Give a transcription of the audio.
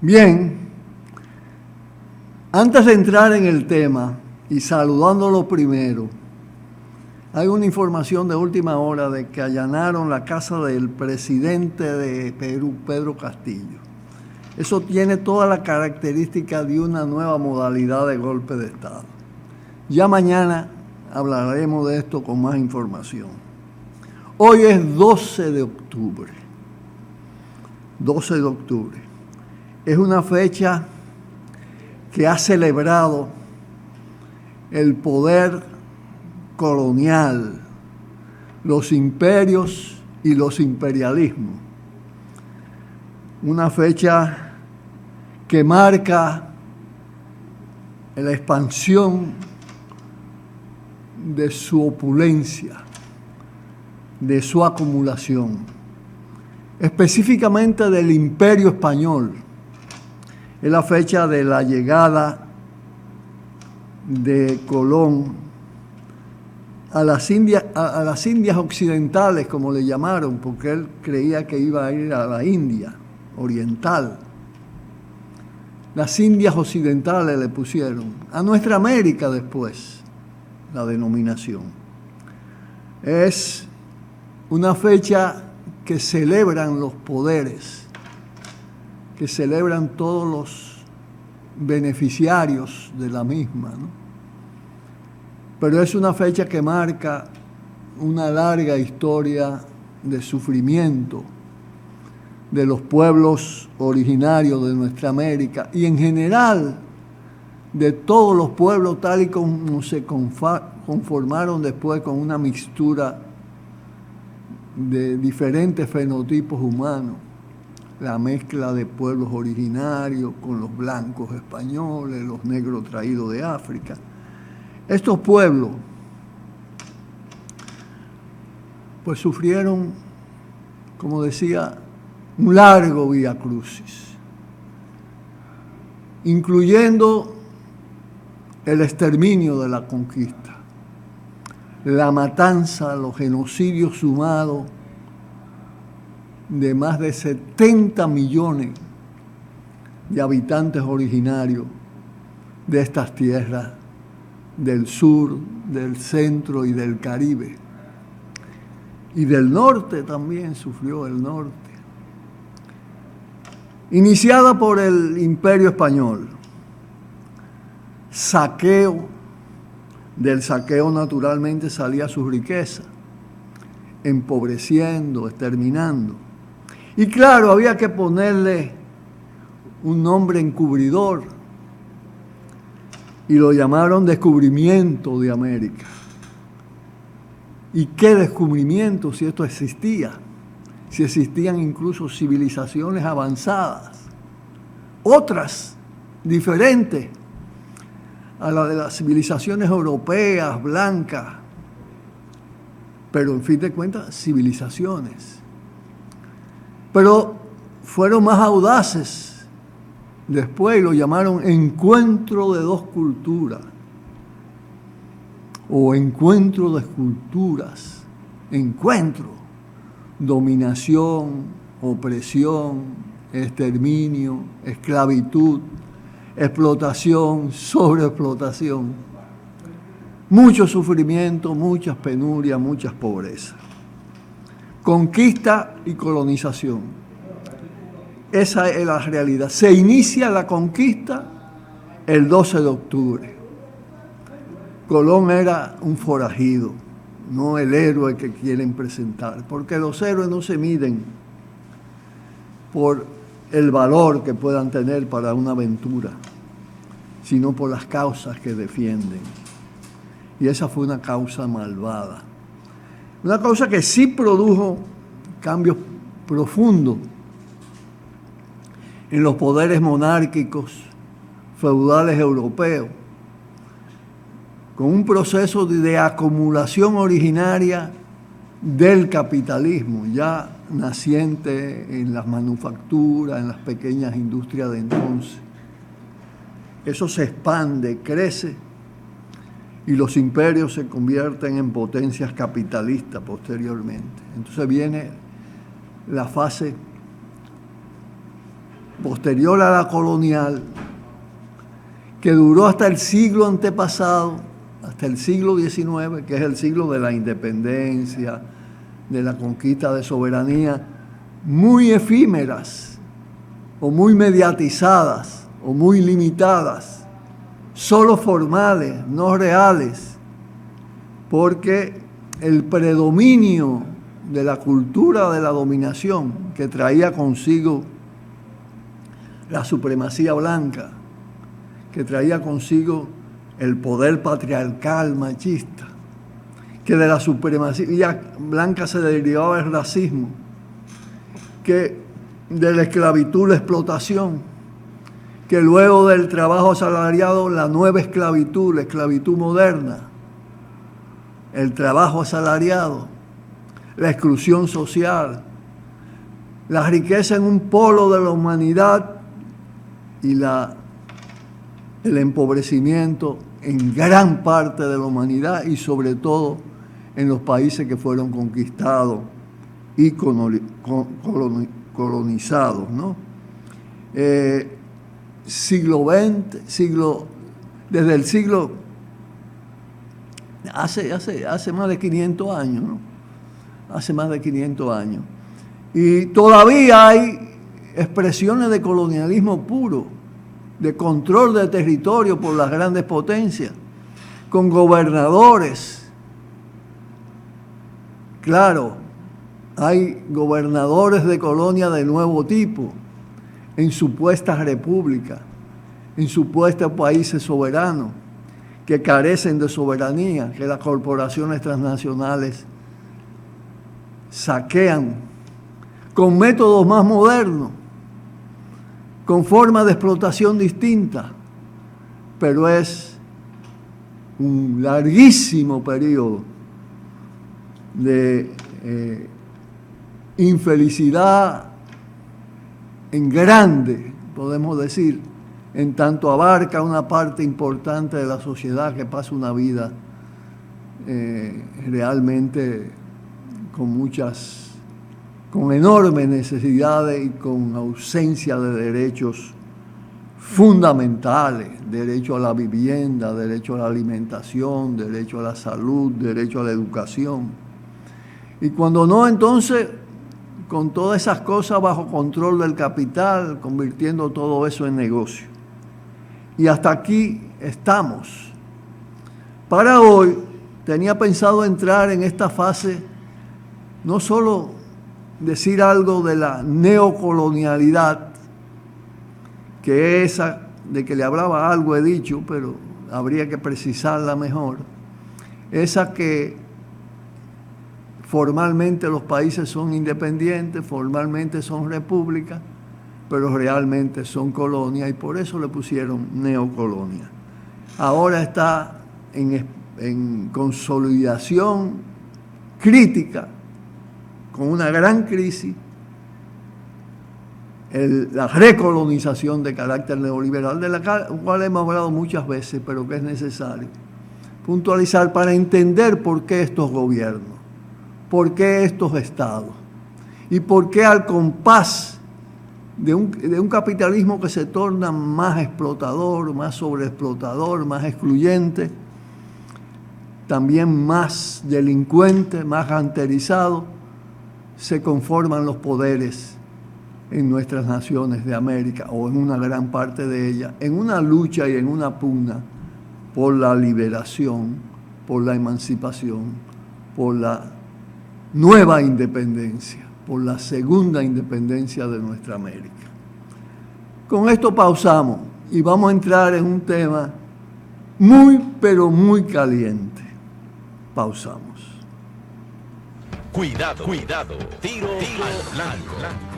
Bien, antes de entrar en el tema y saludándolo primero, hay una información de última hora de que allanaron la casa del presidente de Perú, Pedro Castillo. Eso tiene toda la característica de una nueva modalidad de golpe de Estado. Ya mañana hablaremos de esto con más información. Hoy es 12 de octubre. 12 de octubre. Es una fecha que ha celebrado el poder colonial, los imperios y los imperialismos. Una fecha que marca la expansión de su opulencia, de su acumulación, específicamente del Imperio Español. Es la fecha de la llegada de Colón a las Indias occidentales, como le llamaron, porque él creía que iba a ir a la India oriental. Las Indias occidentales le pusieron, a nuestra América después, la denominación. Es una fecha que celebran los poderes, que celebran todos los beneficiarios de la misma, ¿no? Pero es una fecha que marca una larga historia de sufrimiento de los pueblos originarios de nuestra América y en general de todos los pueblos tal y como se conformaron después con una mixtura de diferentes fenotipos humanos, la mezcla de pueblos originarios con los blancos españoles, los negros traídos de África. Estos pueblos pues sufrieron, como decía, un largo viacrucis, incluyendo el exterminio de la conquista, la matanza, los genocidios sumados de más de 70 millones de habitantes originarios de estas tierras del sur, del centro y del Caribe. Y del norte también sufrió el norte. Iniciada por el Imperio Español, saqueo, del saqueo naturalmente salía su riqueza, empobreciendo, exterminando. Y claro, había que ponerle un nombre encubridor y lo llamaron descubrimiento de América. ¿Y qué descubrimiento si esto existía? Si existían incluso civilizaciones avanzadas, otras diferentes a la de las civilizaciones europeas, blancas, pero en fin de cuentas, civilizaciones. Pero fueron más audaces después, lo llamaron encuentro de dos culturas o encuentro de culturas. Encuentro, dominación, opresión, exterminio, esclavitud, explotación, sobreexplotación, mucho sufrimiento, muchas penurias, muchas pobrezas. Conquista y colonización. Esa es la realidad. Se inicia la conquista el 12 de octubre. Colón era un forajido, no el héroe que quieren presentar, porque los héroes no se miden por el valor que puedan tener para una aventura, sino por las causas que defienden. Y esa fue una causa malvada. Una causa que sí produjo cambios profundos en los poderes monárquicos feudales europeos, con un proceso de acumulación originaria del capitalismo, ya naciente en las manufacturas, en las pequeñas industrias de entonces. Eso se expande, crece, y los imperios se convierten en potencias capitalistas posteriormente. Entonces viene la fase posterior a la colonial, que duró hasta el siglo antepasado, hasta el siglo XIX, que es el siglo de la independencia, de la conquista de soberanía, muy efímeras, o muy mediatizadas, o muy limitadas, solo formales, no reales, porque el predominio de la cultura de la dominación que traía consigo la supremacía blanca, que traía consigo el poder patriarcal machista, que de la supremacía blanca se derivaba el racismo, que de la esclavitud la explotación, que luego del trabajo asalariado la nueva esclavitud, la esclavitud moderna, el trabajo asalariado, la exclusión social, la riqueza en un polo de la humanidad y el empobrecimiento en gran parte de la humanidad y sobre todo en los países que fueron conquistados y colonizados, ¿no? Siglo XX, desde el siglo, hace más de 500 años, ¿no? Hace más de 500 años. Y todavía hay expresiones de colonialismo puro, de control de territorio por las grandes potencias, con gobernadores. Claro, hay gobernadores de colonia de nuevo tipo, en supuestas repúblicas, en supuestos países soberanos, que carecen de soberanía, que las corporaciones transnacionales saquean con métodos más modernos, con formas de explotación distintas, pero es un larguísimo periodo de infelicidad en grande, podemos decir, en tanto abarca una parte importante de la sociedad que pasa una vida realmente con enormes necesidades y con ausencia de derechos fundamentales, derecho a la vivienda, derecho a la alimentación, derecho a la salud, derecho a la educación. Y cuando no, entonces, con todas esas cosas bajo control del capital, convirtiendo todo eso en negocio. Y hasta aquí estamos. Para hoy, tenía pensado entrar en esta fase, no solo decir algo de la neocolonialidad, que esa de que le hablaba algo he dicho, pero habría que precisarla mejor, esa que formalmente los países son independientes, formalmente son repúblicas, pero realmente son colonias y por eso le pusieron neocolonia. Ahora está en consolidación crítica, con una gran crisis, la recolonización de carácter neoliberal, de la cual hemos hablado muchas veces, pero que es necesario puntualizar para entender por qué estos gobiernos, por qué estos estados y por qué al compás de un capitalismo que se torna más explotador, más sobreexplotador, más excluyente, también más delincuente, más ranterizado, se conforman los poderes en nuestras naciones de América, o en una gran parte de ellas, en una lucha y en una pugna por la liberación, por la emancipación, por la nueva independencia, por la segunda independencia de nuestra América. Con esto pausamos y vamos a entrar en un tema muy, pero muy caliente. Pausamos. Cuidado, cuidado. Tiro al blanco.